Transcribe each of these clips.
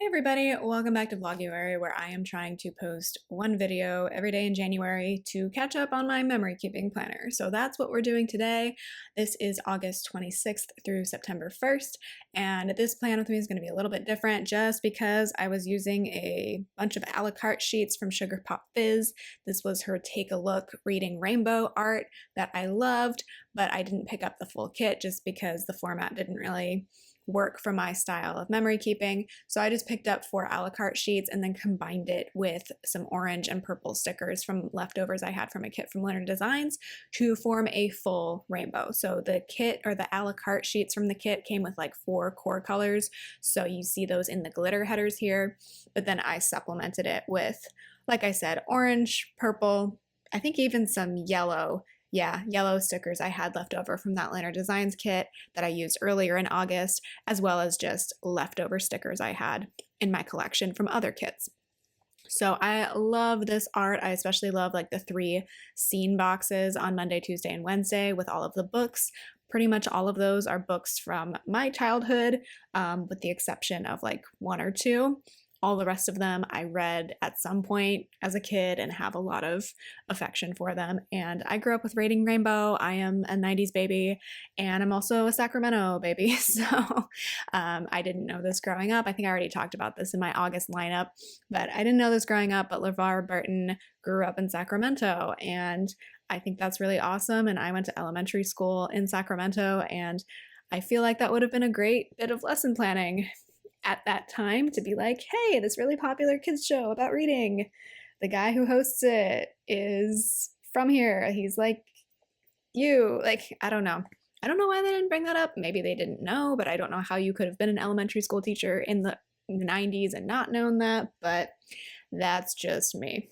Hey everybody, welcome back to VLOGUARY, where I am trying to post one video every day in January to catch up on my memory keeping planner. So that's what we're doing today. This is August 26th through September 1st, and this plan with me is going to be a little bit different just because I was using a bunch of a la carte sheets from Pop Fizz. This was her Take a Look Reading Rainbow art that I loved, but I didn't pick up the full kit just because the format didn't really work for my style of memory keeping. So I just picked up 4 a la carte sheets and then combined it with some orange and purple stickers from leftovers I had from a kit from Leonard Designs to form a full rainbow. So the kit, or the a la carte sheets from the kit, came with like 4 core colors. So you see those in the glitter headers here, but then I supplemented it with, like I said, orange, purple, I think even some yellow. Yeah, yellow stickers I had left over from that Leonard Designs kit that I used earlier in August, as well as just leftover stickers I had in my collection from other kits. So I love this art. I especially love like the 3 scene boxes on Monday, Tuesday, and Wednesday with all of the books. Pretty much all of those are books from my childhood, with the exception of like 1 or 2. All the rest of them I read at some point as a kid and have a lot of affection for them. And I grew up with Reading Rainbow. I am a 90s baby, and I'm also a Sacramento baby. So I didn't know this growing up. I think I already talked about this in my August lineup, but I didn't know this growing up, but LeVar Burton grew up in Sacramento, and I think that's really awesome. And I went to elementary school in Sacramento, and I feel like that would have been a great bit of lesson planning at that time to be like, hey, this really popular kids show about reading, the guy who hosts it is from here. He's like you. Like, I don't know. I don't know why they didn't bring that up. Maybe they didn't know, but I don't know how you could have been an elementary school teacher in the 90s and not known that, but that's just me.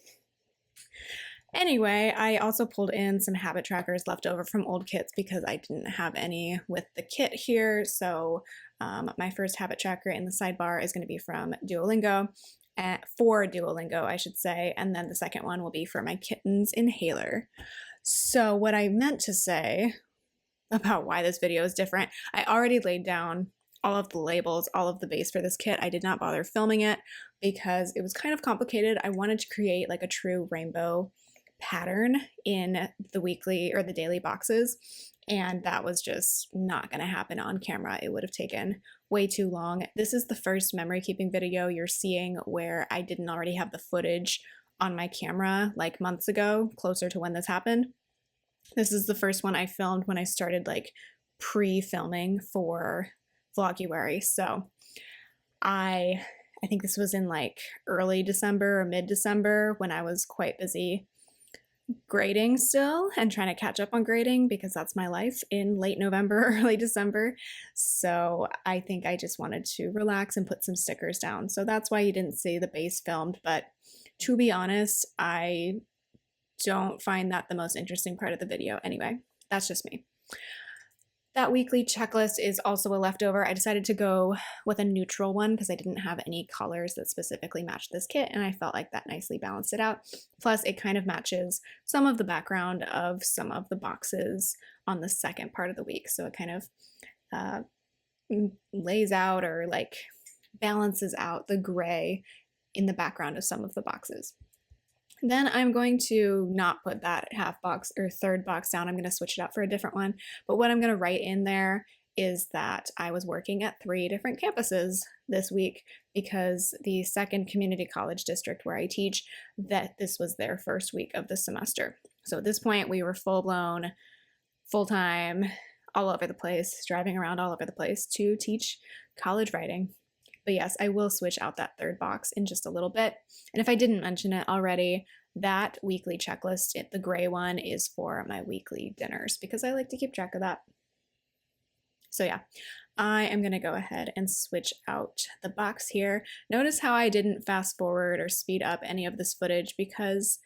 Anyway, I also pulled in some habit trackers left over from old kits because I didn't have any with the kit here. So my first habit tracker in the sidebar is going to be from Duolingo, for Duolingo, I should say, and then the second one will be for my kitten's inhaler. So what I meant to say about why this video is different, I already laid down all of the labels, all of the base for this kit. I did not bother filming it because it was kind of complicated. I wanted to create like a true rainbow pattern in the weekly or the daily boxes, and that was just not going to happen on camera. It would have taken way too long. This is the first memory keeping video you're seeing where I didn't already have the footage on my camera like months ago, closer to when this happened. This is the first one I filmed when I started like pre-filming for VLOGUARY. So I think this was in like early December or mid-December when I was quite busy grading still and trying to catch up on grading because that's my life in late November, early December. So I think I just wanted to relax and put some stickers down. So that's why you didn't see the base filmed. But to be honest, I don't find that the most interesting part of the video anyway. That's just me. That weekly checklist is also a leftover. I decided to go with a neutral one because I didn't have any colors that specifically matched this kit, and I felt like that nicely balanced it out. Plus, it kind of matches some of the background of some of the boxes on the second part of the week, so it kind of lays out or like balances out the gray in the background of some of the boxes. Then I'm going to not put that half box or third box down. I'm going to switch it up for a different one. But what I'm going to write in there is that I was working at 3 different campuses this week because the second community college district where I teach, that this was their first week of the semester. So at this point we were full-blown, full-time, all over the place, driving around all over the place to teach college writing. But yes, I will switch out that third box in just a little bit. And if I didn't mention it already, that weekly checklist, the gray one, is for my weekly dinners because I like to keep track of that. So yeah, I am going to go ahead and switch out the box here. Notice how I didn't fast forward or speed up any of this footage because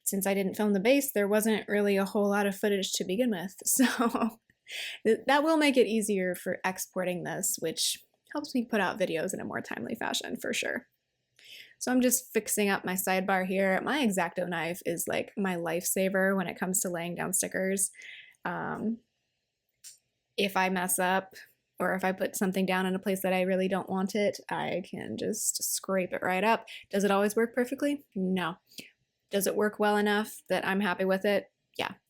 since I didn't film the base, there wasn't really a whole lot of footage to begin with. So that will make it easier for exporting this, which helps me put out videos in a more timely fashion for sure. So I'm just fixing up my sidebar here. My X-Acto knife is like my lifesaver when it comes to laying down stickers. If I mess up, or if I put something down in a place that I really don't want it, I can just scrape it right up. Does it always work perfectly? No. Does it work well enough that I'm happy with it?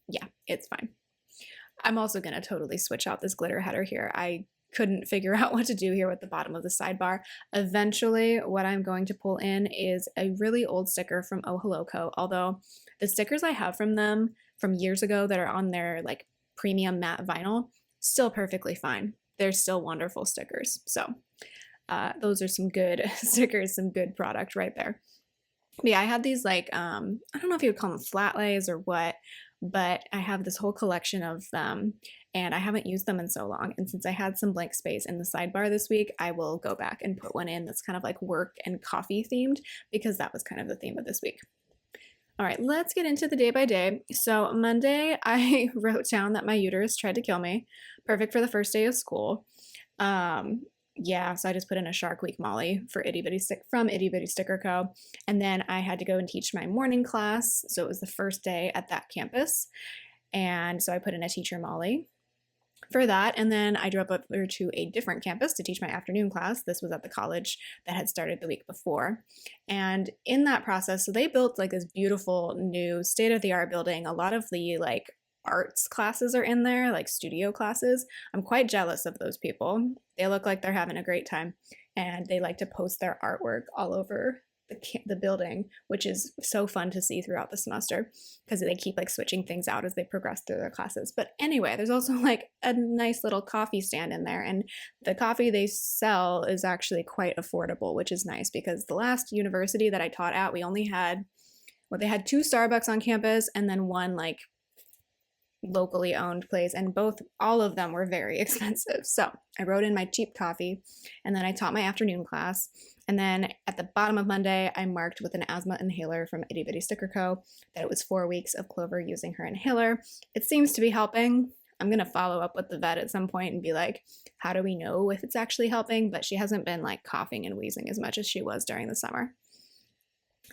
Yeah, it's fine. I'm also gonna totally switch out this glitter header here. I couldn't figure out what to do here with the bottom of the sidebar. Eventually, what I'm going to pull in is a really old sticker from Oh Hello Co. Although the stickers I have from them from years ago that are on their like premium matte vinyl, still perfectly fine. They're still wonderful stickers. So those are some good stickers, some good product right there. But yeah, I had these like, I don't know if you would call them flat lays or what, but I have this whole collection of them and I haven't used them in so long. And since I had some blank space in the sidebar this week, I will go back and put one in that's kind of like work and coffee themed because that was kind of the theme of this week. All right, let's get into the day by day. So Monday, I wrote down that my uterus tried to kill me. Perfect for the first day of school. Yeah, so I just put in a Shark Week Molly for from Itty Bitty Sticker Co. And then I had to go and teach my morning class. So it was the first day at that campus. And so I put in a teacher Molly for that. And then I drove up to a different campus to teach my afternoon class. This was at the college that had started the week before. And in that process, so they built like this beautiful new state-of-the-art building. A lot of the like arts classes are in there, like studio classes. I'm quite jealous of those people. They look like they're having a great time and they like to post their artwork all over the building, which is so fun to see throughout the semester because they keep like switching things out as they progress through their classes. But anyway, there's also like a nice little coffee stand in there, and the coffee they sell is actually quite affordable, which is nice because the last university that I taught at, we only had, well, they had 2 Starbucks on campus and then one like locally owned place, and all of them were very expensive. So I wrote in my cheap coffee and then I taught my afternoon class. And then at the bottom of Monday, I marked with an asthma inhaler from Itty Bitty Sticker Co. that it was 4 weeks of Clover using her inhaler. It seems to be helping. I'm going to follow up with the vet at some point and be like, how do we know if it's actually helping? But she hasn't been like coughing and wheezing as much as she was during the summer.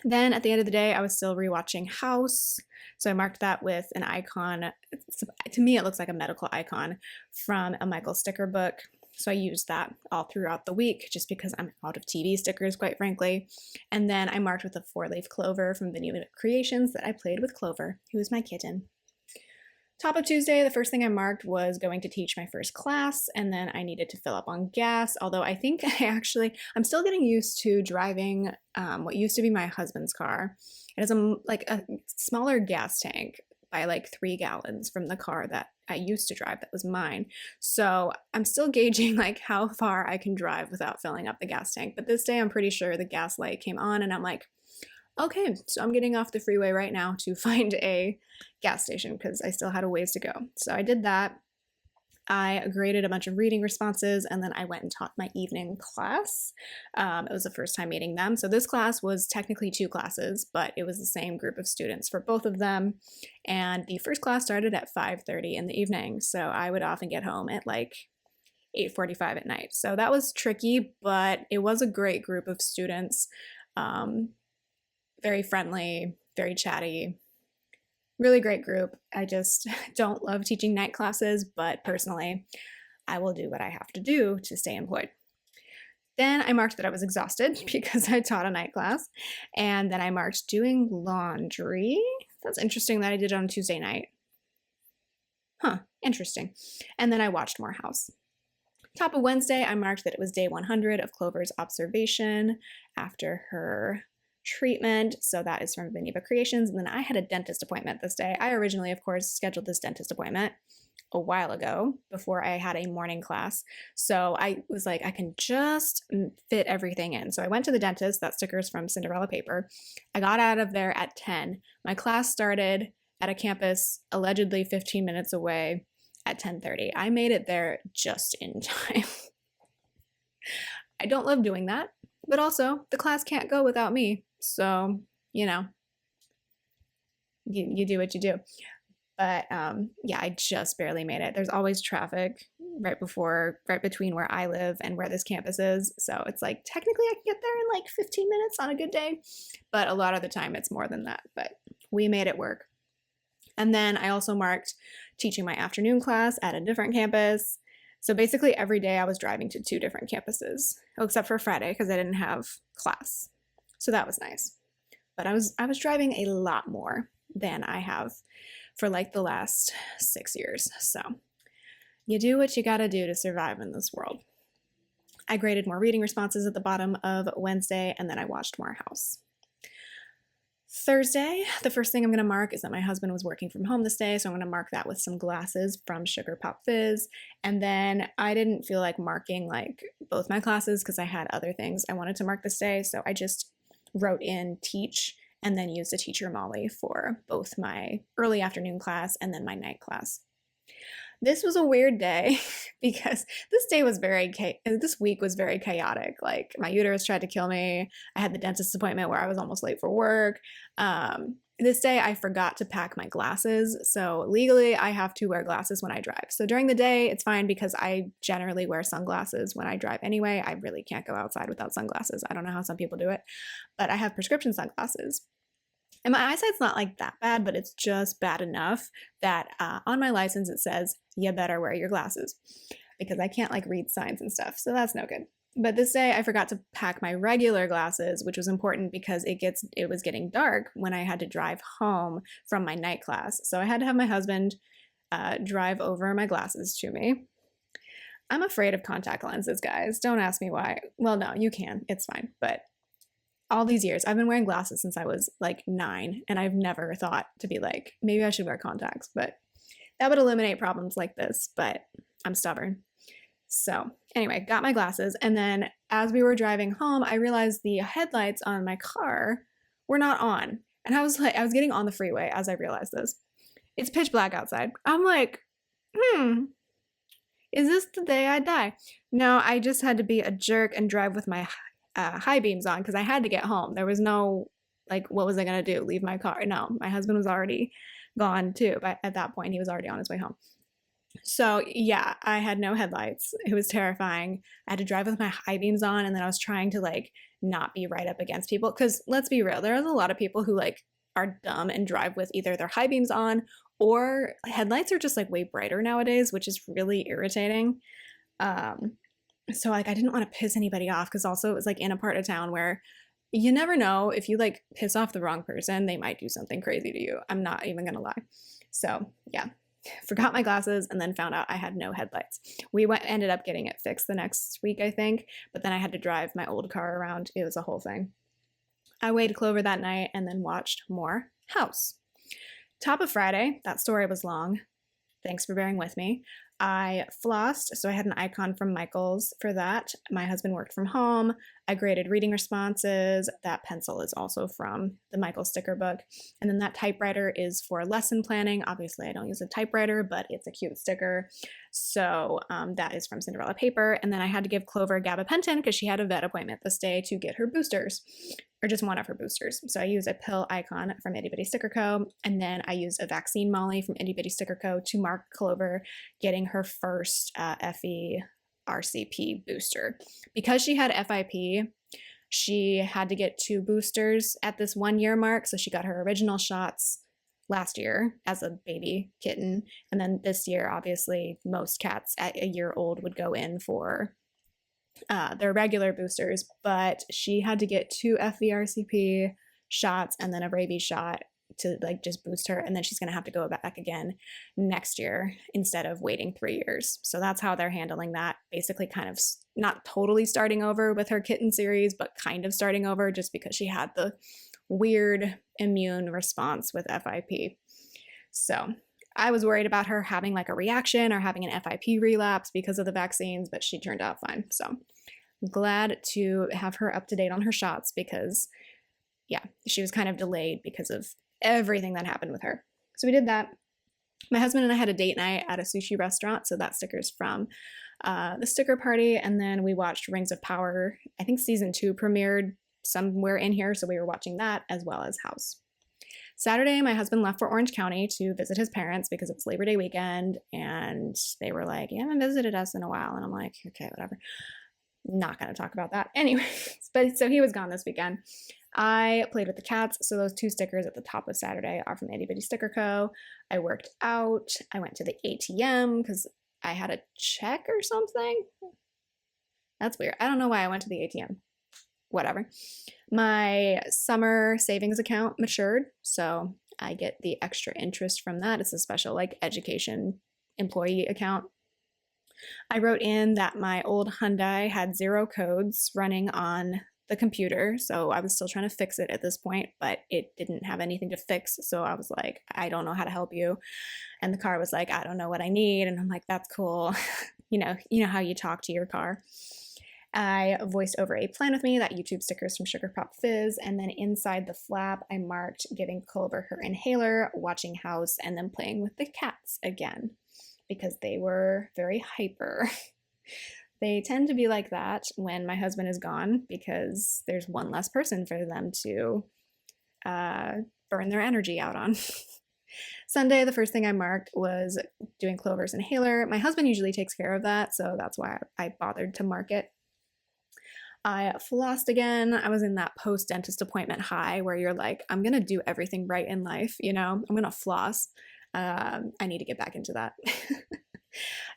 Then at the end of the day, I was still rewatching House. So I marked that with an icon. To me, it looks like a medical icon from a Michael sticker book. So I used that all throughout the week just because I'm out of TV stickers, quite frankly. And then I marked with a 4-leaf clover from Vinny Creations that I played with Clover, who is my kitten. Top of Tuesday, the first thing I marked was going to teach my first class, and then I needed to fill up on gas, although I think I'm still getting used to driving what used to be my husband's car. It has like a smaller gas tank by like 3 gallons from the car that I used to drive that was mine. So I'm still gauging like how far I can drive without filling up the gas tank. But this day I'm pretty sure the gas light came on and I'm like, okay, so I'm getting off the freeway right now to find a gas station because I still had a ways to go. So I did that. I graded a bunch of reading responses and then I went and taught my evening class. It was the first time meeting them. So this class was technically 2 classes, but it was the same group of students for both of them. And the first class started at 5:30 in the evening. So I would often get home at like 8:45 at night. So that was tricky, but it was a great group of students. Very friendly, very chatty, really great group. I just don't love teaching night classes, but personally, I will do what I have to do to stay employed. Then I marked that I was exhausted because I taught a night class, and then I marked doing laundry. That's interesting that I did it on Tuesday night. Huh, interesting. And then I watched more House. Top of Wednesday, I marked that it was day 100 of Clover's observation after her treatment. So that is from Vinny Creations. And then I had a dentist appointment this day. I originally, of course, scheduled this dentist appointment a while ago before I had a morning class. So I was like, I can just fit everything in. So I went to the dentist. That sticker's from Cinderella Paper. I got out of there at 10. My class started at a campus allegedly 15 minutes away at 10:30. I made it there just in time. I don't love doing that, but also the class can't go without me. So, you know, you do what you do. But yeah, I just barely made it. There's always traffic right between where I live and where this campus is. So it's like, technically I can get there in like 15 minutes on a good day, but a lot of the time it's more than that. But we made it work. And then I also marked teaching my afternoon class at a different campus. So basically every day I was driving to 2 different campuses, except for Friday because I didn't have class. So that was nice. But I was driving a lot more than I have for like the last 6 years. So you do what you gotta do to survive in this world. I graded more reading responses at the bottom of Wednesday, and then I watched more House. Thursday, the first thing I'm going to mark is that my husband was working from home this day, so I'm going to mark that with some glasses from Sugar Pop Fizz. And then I didn't feel like marking like both my classes because I had other things I wanted to mark this day, so I just wrote in teach and then used a teacher Molly for both my early afternoon class and then my night class. This was a weird day because this week was very chaotic. Like my uterus tried to kill me. I had the dentist appointment where I was almost late for work. This day I forgot to pack my glasses. So legally I have to wear glasses when I drive. So during the day it's fine because I generally wear sunglasses when I drive anyway. I really can't go outside without sunglasses. I don't know how some people do it, but I have prescription sunglasses. And my eyesight's not like that bad, but it's just bad enough that on my license it says, you better wear your glasses because I can't like read signs and stuff. So that's no good. But this day I forgot to pack my regular glasses, which was important because it was getting dark when I had to drive home from my night class. So I had to have my husband drive over my glasses to me. I'm afraid of contact lenses, guys. Don't ask me why. Well, no, you can. It's fine. But all these years, I've been wearing glasses since I was like 9, and I've never thought to be like, maybe I should wear contacts, but that would eliminate problems like this, but I'm stubborn. So anyway, got my glasses, and then as we were driving home, I realized the headlights on my car were not on. And I was getting on the freeway as I realized this. It's pitch black outside. I'm like, is this the day I die? No, I just had to be a jerk and drive with my high beams on because I had to get home. There was no, like, what was I going to do? Leave my car? No, my husband was already gone too. But at that point, he was already on his way home. So yeah, I had no headlights. It was terrifying. I had to drive with my high beams on, and then I was trying to like not be right up against people. Because let's be real, there's a lot of people who like are dumb and drive with either their high beams on or headlights are just like way brighter nowadays, which is really irritating. So like I didn't want to piss anybody off because also it was like in a part of town where you never know, if you like piss off the wrong person, they might do something crazy to you. I'm not even gonna lie. So yeah, forgot my glasses and then found out I had no headlights. Ended up getting it fixed the next week, I think, but then I had to drive my old car around. It was a whole thing. I weighed Clover that night and then watched more House. Top of Friday, that story was long. Thanks for bearing with me. I flossed, so I had an icon from Michael's for that. My husband worked from home. I graded reading responses. That pencil is also from the Michael sticker book. And then that typewriter is for lesson planning. Obviously, I don't use a typewriter, but it's a cute sticker. So that is from Cinderella Paper. And then I had to give Clover gabapentin because she had a vet appointment this day to get her boosters, or just one of her boosters. So I used a pill icon from Itty Bitty Sticker Co. And then I used a vaccine Molly from Itty Bitty Sticker Co. to mark Clover getting her first FERCP booster. Because she had FIP, she had to get 2 boosters at this 1-year mark. So she got her original shots last year as a baby kitten. And then this year, obviously, most cats at a year old would go in for their regular boosters, but she had to get 2 FERCP shots and then a rabies shot to like just boost her, and then she's going to have to go back again next year instead of waiting 3 years. So that's how they're handling that, basically kind of not totally starting over with her kitten series, but kind of starting over just because she had the weird immune response with FIP. So I was worried about her having like a reaction or having an FIP relapse because of the vaccines, but she turned out fine. So I'm glad to have her up to date on her shots because yeah, she was kind of delayed because of everything that happened with her. So we did that. My husband and I had a date night at a sushi restaurant. So that sticker's from the sticker party. And then we watched Rings of Power. I think season 2 premiered somewhere in here. So we were watching that as well as House. Saturday, my husband left for Orange County to visit his parents because it's Labor Day weekend. And they were like, you haven't visited us in a while. And I'm like, okay, whatever. Not going to talk about that. Anyway, but so he was gone this weekend. I played with the cats. So those 2 stickers at the top of Saturday are from Itty Bitty Sticker Co. I worked out. I went to the ATM because I had a check or something. That's weird. I don't know why I went to the ATM. Whatever. My summer savings account matured, so I get the extra interest from that. It's a special like education employee account. I wrote in that my old Hyundai had 0 codes running on the computer, so I was still trying to fix it at this point, but it didn't have anything to fix, so I was like, I don't know how to help you. And the car was like, I don't know what I need, and I'm like, that's cool. You know how you talk to your car. I voiced over a plan with me, that YouTube stickers from Sugar Pop Fizz, and then inside the flap, I marked giving Clover her inhaler, watching house, and then playing with the cats again, because they were very hyper. They tend to be like that when my husband is gone, because there's one less person for them to burn their energy out on. Sunday, the first thing I marked was doing Clover's inhaler. My husband usually takes care of that, so that's why I bothered to mark it. I flossed again. I was in that post-dentist appointment high where you're like, I'm going to do everything right in life, you know? I'm going to floss. I need to get back into that.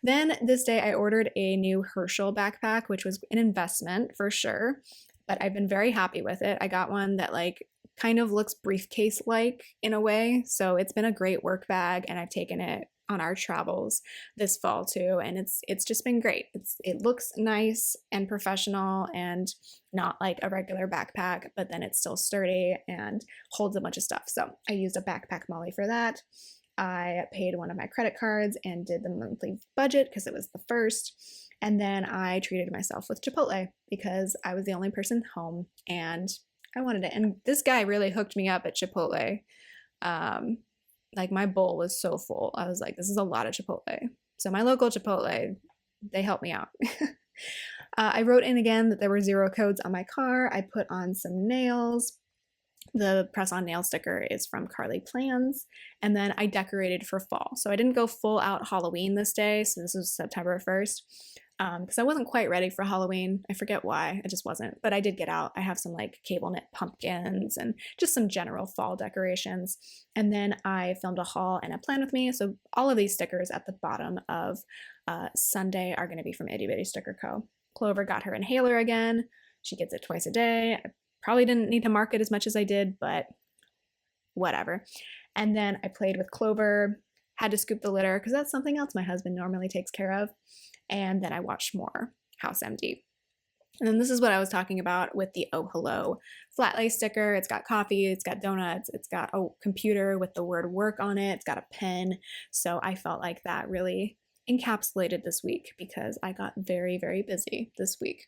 Then this day I ordered a new Herschel backpack, which was an investment for sure, but I've been very happy with it. I got one that like kind of looks briefcase-like in a way, so it's been a great work bag, and I've taken it on our travels this fall too, and it's just been great. It looks nice and professional and not like a regular backpack, but then it's still sturdy and holds a bunch of stuff. So I used a backpack Molly for that. I paid one of my credit cards and did the monthly budget because it was the first. And then I treated myself with Chipotle because I was the only person home and I wanted it. And this guy really hooked me up at Chipotle. Like my bowl was so full. I was like, this is a lot of Chipotle. So my local Chipotle, they helped me out. I wrote in again that there were 0 codes on my car. I put on some nails. The press-on nail sticker is from Carly Plans. And then I decorated for fall. So I didn't go full out Halloween this day. So this was September 1st. Because I wasn't quite ready for Halloween. I forget why, I just wasn't. But I did get out. I have some like cable knit pumpkins and just some general fall decorations. And then I filmed a haul and a plan with me. So all of these stickers at the bottom of Sunday are going to be from Itty Bitty Sticker Co. Clover got her inhaler again. She gets it twice a day. I probably didn't need to mark it as much as I did, but whatever. And then I played with Clover, had to scoop the litter because that's something else my husband normally takes care of. And then I watched more House MD. And then this is what I was talking about with the Oh Hello flat lay sticker. It's got coffee, it's got donuts, it's got a computer with the word work on it, it's got a pen. So I felt like that really encapsulated this week because I got very, very busy this week.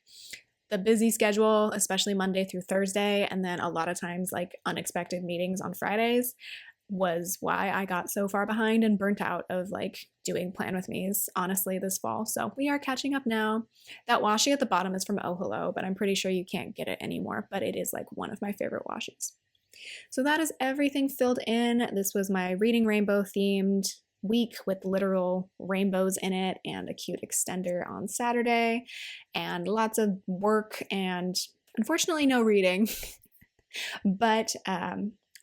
The busy schedule, especially Monday through Thursday, and then a lot of times like unexpected meetings on Fridays, was why I got so far behind and burnt out of like doing plan with me's honestly this fall. So we are catching up now. That washi at the bottom is from Oh Hello, but I'm pretty sure you can't get it anymore, but it is like one of my favorite washes. So that is everything filled in. This was my Reading Rainbow themed week with literal rainbows in it and a cute extender on Saturday and lots of work and unfortunately no reading. But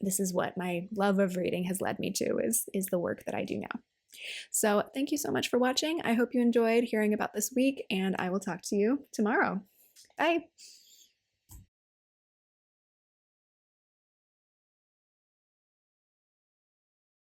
this is what my love of reading has led me to is the work that I do now. So thank you so much for watching. I hope you enjoyed hearing about this week and I will talk to you tomorrow. Bye.